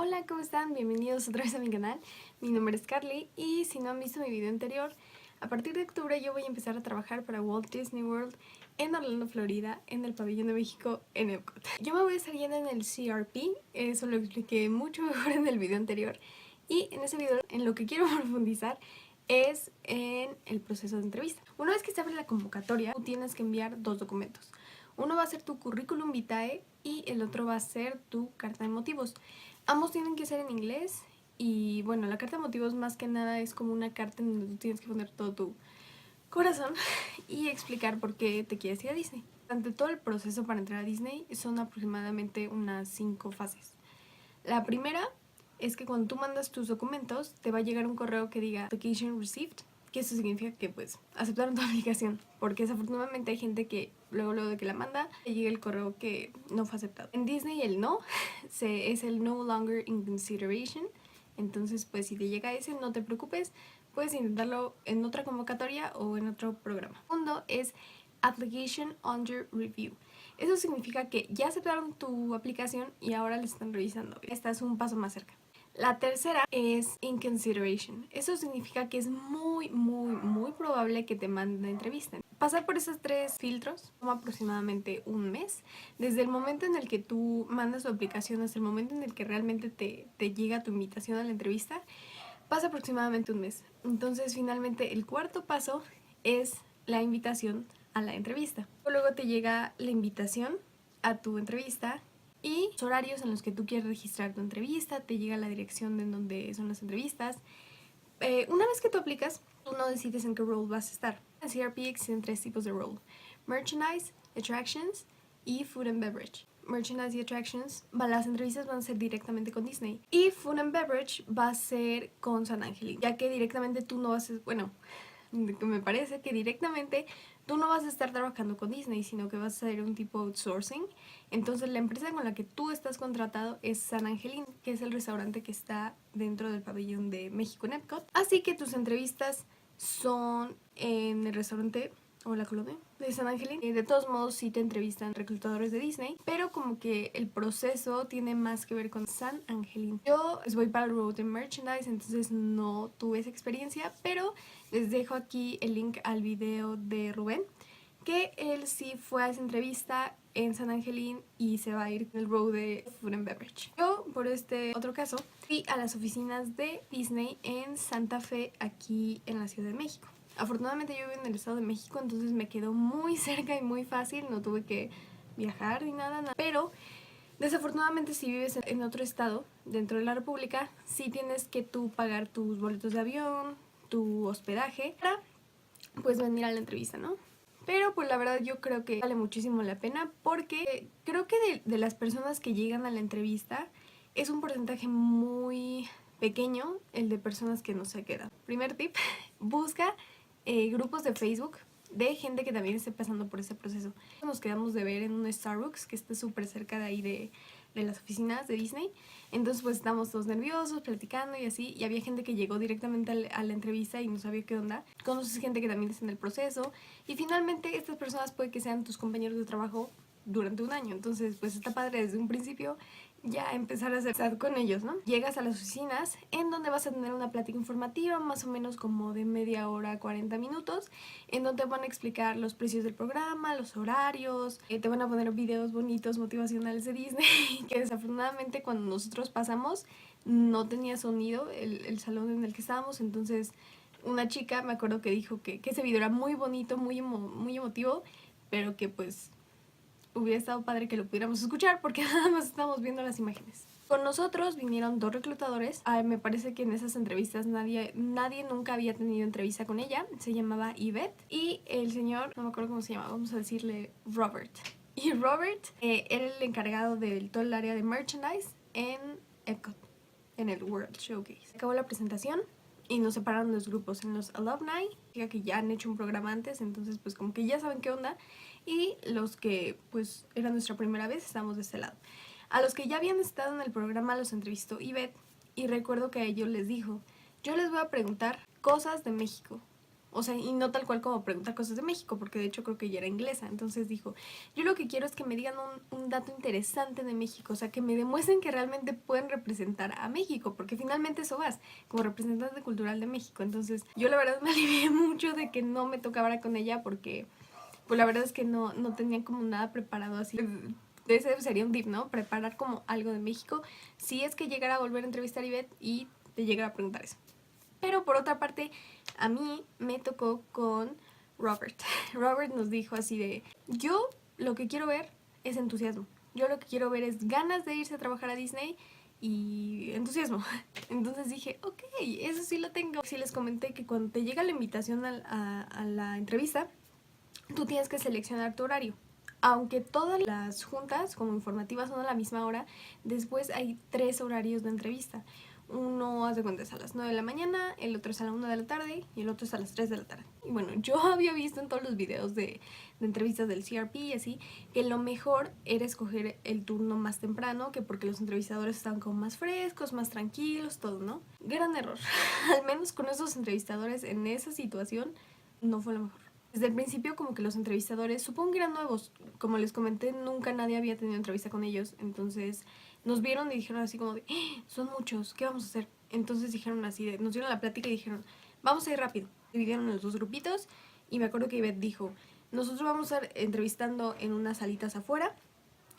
Hola, ¿cómo están? Bienvenidos otra vez a mi canal. Mi nombre es Carly y si no han visto mi video anterior, a partir de octubre yo voy a empezar a trabajar para Walt Disney World en Orlando, Florida, en el Pabellón de México, en Epcot. Yo me voy a estar yendo en el CRP, eso lo expliqué mucho mejor en el video anterior. Y en ese video, en lo que quiero profundizar es en el proceso de entrevista. Una vez que se abre la convocatoria, tú tienes que enviar dos documentos. Uno va a ser tu currículum vitae y el otro va a ser tu carta de motivos. Ambos tienen que ser en inglés y bueno, la carta de motivos más que nada es como una carta en donde tú tienes que poner todo tu corazón y explicar por qué te quieres ir a Disney. Durante todo el proceso para entrar a Disney son aproximadamente unas 5 fases. La primera es que cuando tú mandas tus documentos te va a llegar un correo que diga Application Received, que eso significa que pues aceptaron tu aplicación, porque desafortunadamente hay gente que luego de que la manda le llega el correo que no fue aceptado. En Disney el no es el no longer in consideration, entonces pues si te llega ese no te preocupes, puedes intentarlo en otra convocatoria o en otro programa. El segundo es Application Under Review. Eso significa que ya aceptaron tu aplicación y ahora la están revisando. Estás un paso más cerca. La tercera es in consideration. Eso significa que es muy probable que te manden a entrevista. Pasar por esos 3 filtros toma aproximadamente un mes. Desde el momento en el que tú mandas tu aplicación hasta el momento en el que realmente te llega tu invitación a la entrevista, pasa aproximadamente un mes. Entonces finalmente el cuarto paso es la invitación a la entrevista. Luego te llega la invitación a tu entrevista y los horarios en los que tú quieres registrar tu entrevista, te llega la dirección de en donde son las entrevistas. Una vez que tú aplicas, tú no decides en qué role vas a estar. En CRP existen 3 tipos de role: Merchandise, Attractions y Food and Beverage. Merchandise y Attractions, las entrevistas van a ser directamente con Disney. Y Food and Beverage va a ser con San Angelín, ya que directamente tú no vas a... Bueno, me parece que directamente tú no vas a estar trabajando con Disney, sino que vas a hacer un tipo outsourcing. Entonces la empresa con la que tú estás contratado es San Angelín, que es el restaurante que está dentro del pabellón de México en Epcot. Así que tus entrevistas son en el restaurante o la colonia de San Angelín. De todos modos sí te entrevistan reclutadores de Disney, pero como que el proceso tiene más que ver con San Angelín. Yo pues voy para el Road and Merchandise, entonces no tuve esa experiencia, pero les dejo aquí el link al video de Rubén, que él sí fue a esa entrevista en San Angelín y se va a ir en el row de Food and Beverage. Yo, por este otro caso, fui a las oficinas de Disney en Santa Fe, aquí en la Ciudad de México. Afortunadamente yo vivo en el Estado de México, entonces me quedó muy cerca y muy fácil, no tuve que viajar ni nada. Pero desafortunadamente si vives en otro estado dentro de la república, sí tienes que tú pagar tus boletos de avión, tu hospedaje para pues venir a la entrevista, ¿no? Pero pues la verdad yo creo que vale muchísimo la pena, porque creo que de las personas que llegan a la entrevista es un porcentaje muy pequeño el de personas que no se quedan. Primer tip, busca grupos de Facebook de gente que también esté pasando por ese proceso. Nos quedamos de ver en un Starbucks que está súper cerca de ahí de las oficinas de Disney. Entonces pues estábamos todos nerviosos, platicando y así, y había gente que llegó directamente a la entrevista y no sabía qué onda. Conoces gente que también está en el proceso y finalmente estas personas puede que sean tus compañeros de trabajo durante un año. Entonces pues está padre desde un principio ya empezar a hacer con ellos, ¿no? Llegas a las oficinas en donde vas a tener una plática informativa más o menos como de media hora, 40 minutos, en donde te van a explicar los precios del programa, los horarios, te van a poner videos bonitos, motivacionales de Disney, que desafortunadamente cuando nosotros pasamos no tenía sonido el salón en el que estábamos. Entonces una chica me acuerdo que dijo que ese video era muy bonito, muy emotivo, pero que pues hubiera estado padre que lo pudiéramos escuchar porque nada más estamos viendo las imágenes. Con nosotros vinieron 2 reclutadores. Me parece que en esas entrevistas nadie nunca había tenido entrevista con ella. Se llamaba Yvette y el señor, no me acuerdo cómo se llama, vamos a decirle Robert. Y Robert era el encargado de todo el área de merchandise en Epcot, en el World Showcase. Acabó la presentación y nos separaron los grupos en los alumni, que ya han hecho un programa antes, entonces pues como que ya saben qué onda, y los que pues era nuestra primera vez, estamos de este lado. A los que ya habían estado en el programa los entrevistó Yvette y recuerdo que a ellos les dijo: yo les voy a preguntar cosas de México, O sea, y no tal cual como preguntar cosas de México, porque de hecho creo que ella era inglesa. Entonces dijo, yo lo que quiero es que me digan un dato interesante de México, o sea, que me demuestren que realmente pueden representar a México, porque finalmente eso vas, como representante cultural de México. Entonces yo la verdad me alivié mucho de que no me tocaba hablar con ella, porque pues la verdad es que no tenía como nada preparado así. Ese sería un tip, ¿no? Preparar como algo de México, si es que llegara a volver a entrevistar a Ivette y te llegara a preguntar eso. Pero por otra parte, a mí me tocó con Robert. Robert nos dijo así de, yo lo que quiero ver es entusiasmo. Yo lo que quiero ver es ganas de irse a trabajar a Disney y entusiasmo. Entonces dije, ok, eso sí lo tengo. Sí les comenté que cuando te llega la invitación a la entrevista, tú tienes que seleccionar tu horario. Aunque todas las juntas como informativas son a la misma hora, después hay 3 horarios de entrevista. Uno, haz de cuenta, es a las 9 de la mañana, el otro es a la 1 de la tarde y el otro es a las 3 de la tarde. Y bueno, yo había visto en todos los videos de entrevistas del CRP y así, que lo mejor era escoger el turno más temprano, que porque los entrevistadores estaban como más frescos, más tranquilos, todo, ¿no? Gran error. Al menos con esos entrevistadores en esa situación no fue lo mejor. Desde el principio como que los entrevistadores, supongo que eran nuevos, como les comenté, nunca nadie había tenido entrevista con ellos, entonces nos vieron y dijeron así como de, son muchos, ¿qué vamos a hacer? Entonces dijeron así, nos dieron la plática y dijeron, vamos a ir rápido. Dividieron en los 2 grupitos y me acuerdo que Ivette dijo, nosotros vamos a estar entrevistando en unas salitas afuera,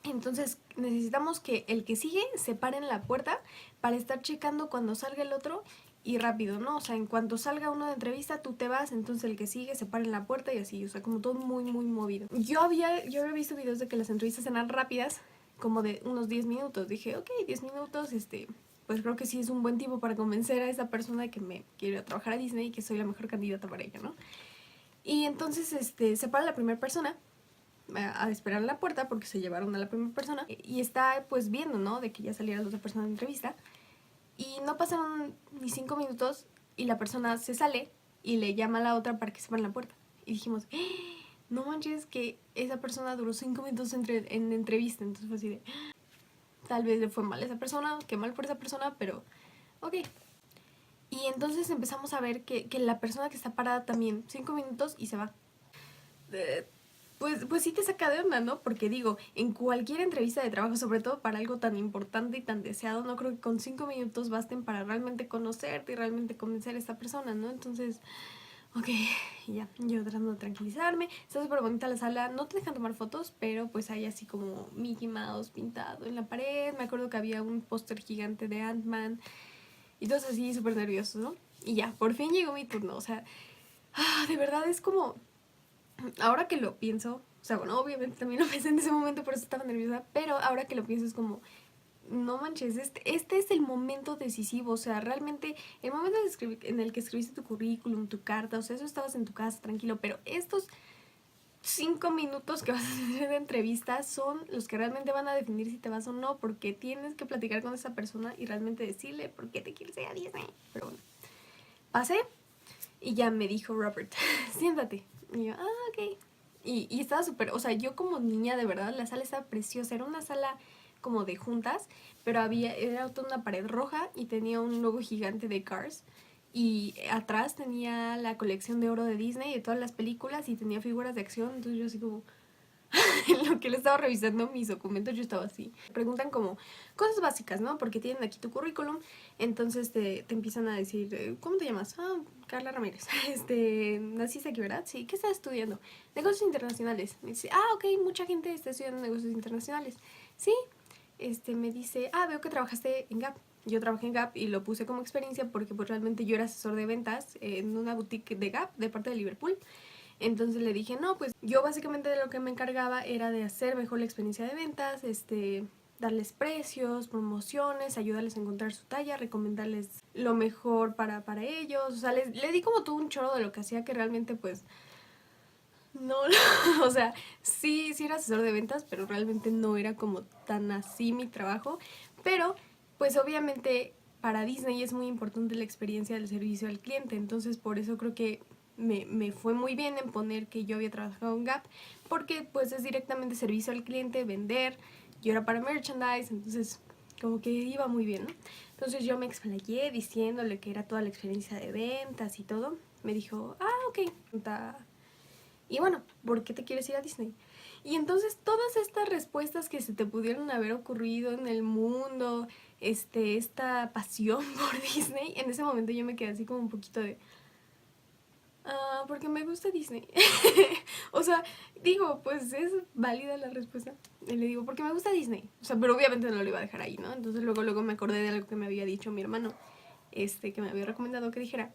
entonces necesitamos que el que sigue se pare en la puerta para estar checando cuando salga el otro y rápido, ¿no? O sea, en cuanto salga uno de entrevista, tú te vas, entonces el que sigue se para en la puerta y así, o sea, como todo muy, muy movido. Yo había visto videos de que las entrevistas eran rápidas, como de unos 10 minutos. Dije, ok, 10 minutos, pues creo que sí es un buen tiempo para convencer a esa persona de que me quiero ir a trabajar a Disney y que soy la mejor candidata para ella, ¿no? Y entonces, se para la primera persona a esperar en la puerta porque se llevaron a la primera persona y está pues viendo, ¿no? De que ya saliera la otra persona de entrevista. Y no pasaron ni 5 minutos y la persona se sale y le llama a la otra para que se abra la puerta. Y dijimos, no manches que esa persona duró 5 minutos en entrevista. Entonces fue así de, tal vez le fue mal a esa persona, qué mal por esa persona, pero ok. Y entonces empezamos a ver que la persona que está parada también 5 minutos y se va. Pues sí te saca de onda, ¿no? Porque digo, en cualquier entrevista de trabajo, sobre todo para algo tan importante y tan deseado, no creo que con 5 minutos basten para realmente conocerte y realmente convencer a esta persona, ¿no? Entonces, ok, ya, yo tratando de tranquilizarme. Está súper bonita la sala, no te dejan tomar fotos, pero pues hay así como Mickey Mouse pintado en la pared. Me acuerdo que había un póster gigante de Ant-Man y todo así súper nervioso, ¿no? Y ya, por fin llegó mi turno, o sea, de verdad es como... Ahora que lo pienso, o sea, bueno, obviamente también lo pensé en ese momento, por eso estaba nerviosa, pero ahora que lo pienso es como, no manches, este es el momento decisivo, o sea, realmente el momento de escribir, en el que escribiste tu currículum, tu carta, o sea, eso estabas en tu casa tranquilo, pero estos 5 minutos que vas a hacer de entrevista son los que realmente van a definir si te vas o no, porque tienes que platicar con esa persona y realmente decirle por qué te quieres ir a Disney. Pero bueno, pasé y ya me dijo Robert, siéntate. Y yo, ok. Y estaba súper, o sea, yo como niña de verdad, la sala estaba preciosa, era una sala como de juntas, pero era toda una pared roja y tenía un logo gigante de Cars. Y atrás tenía la colección de oro de Disney, de todas las películas, y tenía figuras de acción, entonces yo así como, en lo que le estaba revisando mis documentos, yo estaba así. Preguntan como cosas básicas, ¿no? Porque tienen aquí tu currículum, entonces te empiezan a decir, ¿cómo te llamas? Ah, Carla Ramírez. Naciste aquí, ¿verdad? Sí. ¿Qué estás estudiando? Negocios internacionales. Me dice, ok, mucha gente está estudiando negocios internacionales. Sí. Me dice, veo que trabajaste en Gap. Yo trabajé en Gap y lo puse como experiencia porque pues realmente yo era asesor de ventas en una boutique de Gap de parte de Liverpool. Entonces le dije, no, pues yo básicamente de lo que me encargaba era de hacer mejor la experiencia de ventas, darles precios, promociones, ayudarles a encontrar su talla, recomendarles lo mejor para ellos. O sea, le di como todo un chorro de lo que hacía que realmente pues no, o sea, sí era asesor de ventas, pero realmente no era como tan así mi trabajo. Pero pues obviamente para Disney es muy importante la experiencia del servicio al cliente, entonces por eso creo que me fue muy bien en poner que yo había trabajado en Gap, porque pues es directamente servicio al cliente, vender, yo era para merchandise, entonces como que iba muy bien, ¿no? Entonces yo me explayé diciéndole que era toda la experiencia de ventas y todo, me dijo, ok. Y bueno, ¿por qué te quieres ir a Disney? Y entonces todas estas respuestas que se te pudieron haber ocurrido en el mundo, esta pasión por Disney, en ese momento yo me quedé así como un poquito de... porque me gusta Disney. O sea, digo, pues es válida la respuesta. Y le digo, porque me gusta Disney. O sea, pero obviamente no lo iba a dejar ahí, ¿no? Entonces luego me acordé de algo que me había dicho mi hermano, que me había recomendado que dijera.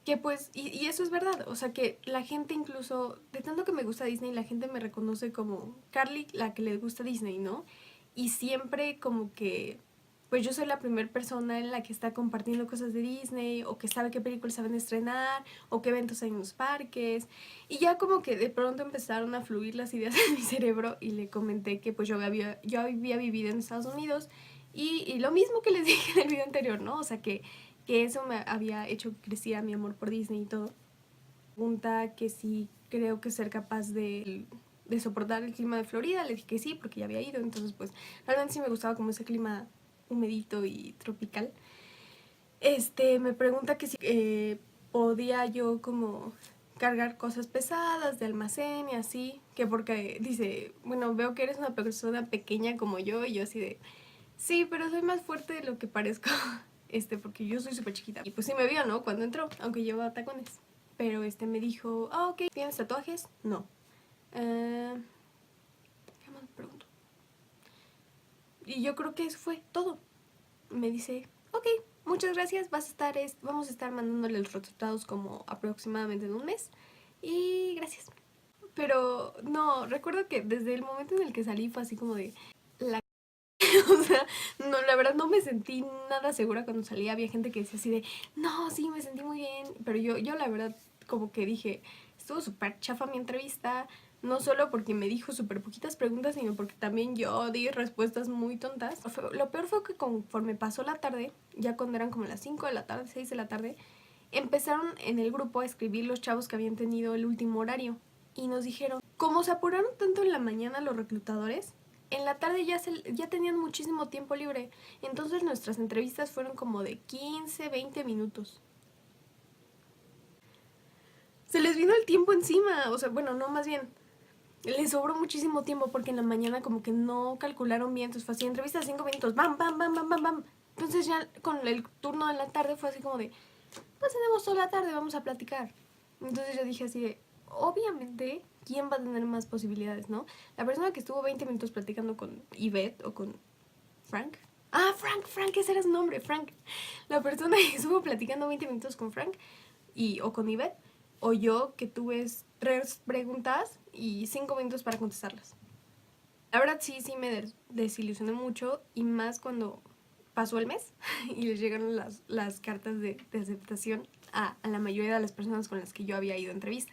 Que pues, y eso es verdad, o sea que la gente incluso, de tanto que me gusta Disney, la gente me reconoce como Carly, la que le gusta Disney, ¿no? Y siempre como que, pues yo soy la primera persona en la que está compartiendo cosas de Disney, o que sabe qué películas saben estrenar, o qué eventos hay en los parques, y ya como que de pronto empezaron a fluir las ideas en mi cerebro, y le comenté que pues yo había vivido en Estados Unidos, y lo mismo que les dije en el video anterior, ¿no? O sea que eso me había hecho que creciera mi amor por Disney y todo. Pregunta que si creo que ser capaz de soportar el clima de Florida, le dije que sí, porque ya había ido, entonces pues realmente sí me gustaba como ese clima humedito y tropical. Me pregunta que si podía yo como cargar cosas pesadas de almacén y así, que porque dice, bueno, veo que eres una persona pequeña como yo, y yo así de, sí, pero soy más fuerte de lo que parezco, porque yo soy súper chiquita. Y pues sí me vio, ¿no? Cuando entró, aunque llevaba tacones. Pero me dijo, ok, ¿tienes tatuajes? No. ¿Qué más me pregunto? Y yo creo que eso fue todo. Me dice, ok, muchas gracias, vamos a estar mandándole los resultados como aproximadamente en un mes. Y gracias. Pero no, recuerdo que desde el momento en el que salí fue así como de... O sea, no, la verdad no me sentí nada segura cuando salí. Había gente que decía así de, no, sí, me sentí muy bien. Pero yo la verdad como que dije, estuvo súper chafa mi entrevista. No solo porque me dijo súper poquitas preguntas, sino porque también yo di respuestas muy tontas. Lo peor fue que conforme pasó la tarde, ya cuando eran como las 5 de la tarde, 6 de la tarde, empezaron en el grupo a escribir los chavos que habían tenido el último horario. Y nos dijeron, como se apuraron tanto en la mañana los reclutadores, en la tarde ya tenían muchísimo tiempo libre. Entonces nuestras entrevistas fueron como de 15, 20 minutos. Se les vino el tiempo encima. O sea, bueno, no, más bien, les sobró muchísimo tiempo porque en la mañana como que no calcularon bien. Entonces fue así, entrevista de 5 minutos, bam, bam, bam, bam, bam, bam. Entonces ya con el turno de la tarde fue así como de, pues tenemos toda la tarde, vamos a platicar. Entonces yo dije así de, obviamente, ¿quién va a tener más posibilidades, no? La persona que estuvo 20 minutos platicando con Yvette o con Frank. Frank, ese era su nombre, Frank. La persona que estuvo platicando 20 minutos con Frank o con Yvette, o yo que tuve 3 preguntas y 5 minutos para contestarlas. La verdad sí me desilusioné mucho, y más cuando pasó el mes y les llegaron las cartas de aceptación a la mayoría de las personas con las que yo había ido a entrevista.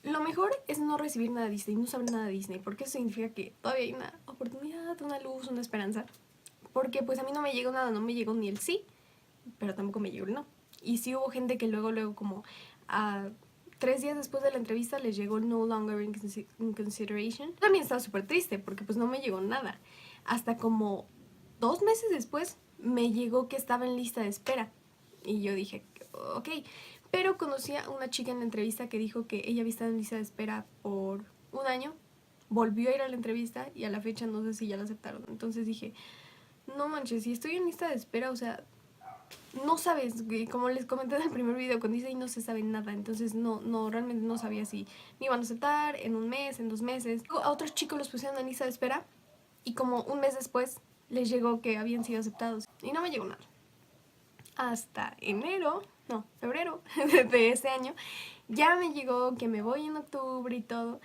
Lo mejor es no recibir nada de Disney, no saber nada de Disney, porque eso significa que todavía hay una oportunidad, una luz, una esperanza. Porque pues a mí no me llegó nada, no me llegó ni el sí, pero tampoco me llegó el no. Y sí hubo gente que luego como a 3 días después de la entrevista les llegó no longer in consideration. También estaba súper triste porque pues no me llegó nada. Hasta como 2 meses después me llegó que estaba en lista de espera. Y yo dije, ok. Pero conocí a una chica en la entrevista que dijo que ella había estado en lista de espera por 1 año. Volvió a ir a la entrevista y a la fecha no sé si ya la aceptaron. Entonces dije, no manches, si estoy en lista de espera, o sea, no sabes, como les comenté en el primer video con Disney, no se sabe nada. Entonces realmente no sabía si me iban a aceptar en 1 mes, en 2 meses. A otros chicos los pusieron en lista de espera y como 1 mes después les llegó que habían sido aceptados y no me llegó nada. Hasta febrero de ese año ya me llegó que me voy en octubre y todo,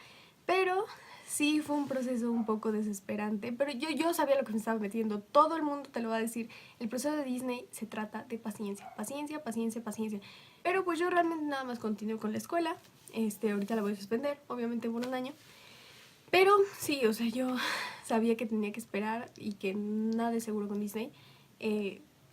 pero sí fue un proceso un poco desesperante, pero yo sabía lo que me estaba metiendo. Todo el mundo te lo va a decir. El proceso de Disney se trata de paciencia, paciencia, paciencia, paciencia. Pero pues yo realmente nada más continuo con la escuela. Ahorita la voy a suspender, obviamente por 1 año. Pero sí, o sea, yo sabía que tenía que esperar y que nada es seguro con Disney.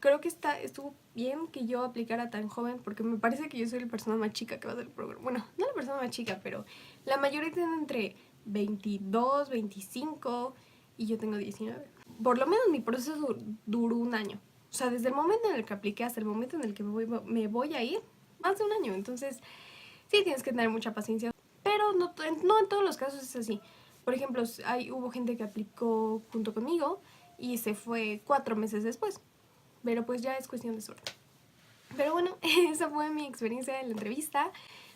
Creo que estuvo bien que yo aplicara tan joven, porque me parece que yo soy la persona más chica que va a hacer el programa. Bueno, no la persona más chica, pero la mayoría tienen entre 22, 25 y yo tengo 19. Por lo menos mi proceso duró 1 año. O sea, desde el momento en el que apliqué hasta el momento en el que me voy a ir, más de un año. Entonces sí tienes que tener mucha paciencia. Pero no en todos los casos es así. Por ejemplo, hubo gente que aplicó junto conmigo y se fue 4 meses después. Pero pues ya es cuestión de suerte. Pero bueno, esa fue mi experiencia en la entrevista.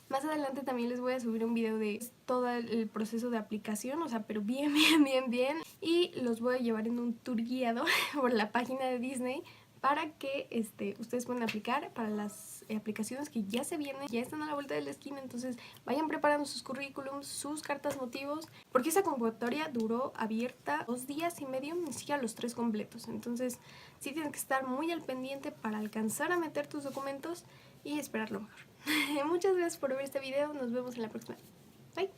Más adelante también les voy a subir un video de todo el proceso de aplicación, o sea, pero bien, bien, bien, bien. Y los voy a llevar en un tour guiado por la página de Disney para que ustedes puedan aplicar para las aplicaciones que ya se vienen, ya están a la vuelta de la esquina. Entonces vayan preparando sus currículums, sus cartas motivos, porque esa convocatoria duró abierta 2 días y medio, ni siquiera los 3 completos. Entonces sí tienes que estar muy al pendiente para alcanzar a meter tus documentos y esperar lo mejor. Muchas gracias por ver este video, nos vemos en la próxima. Bye.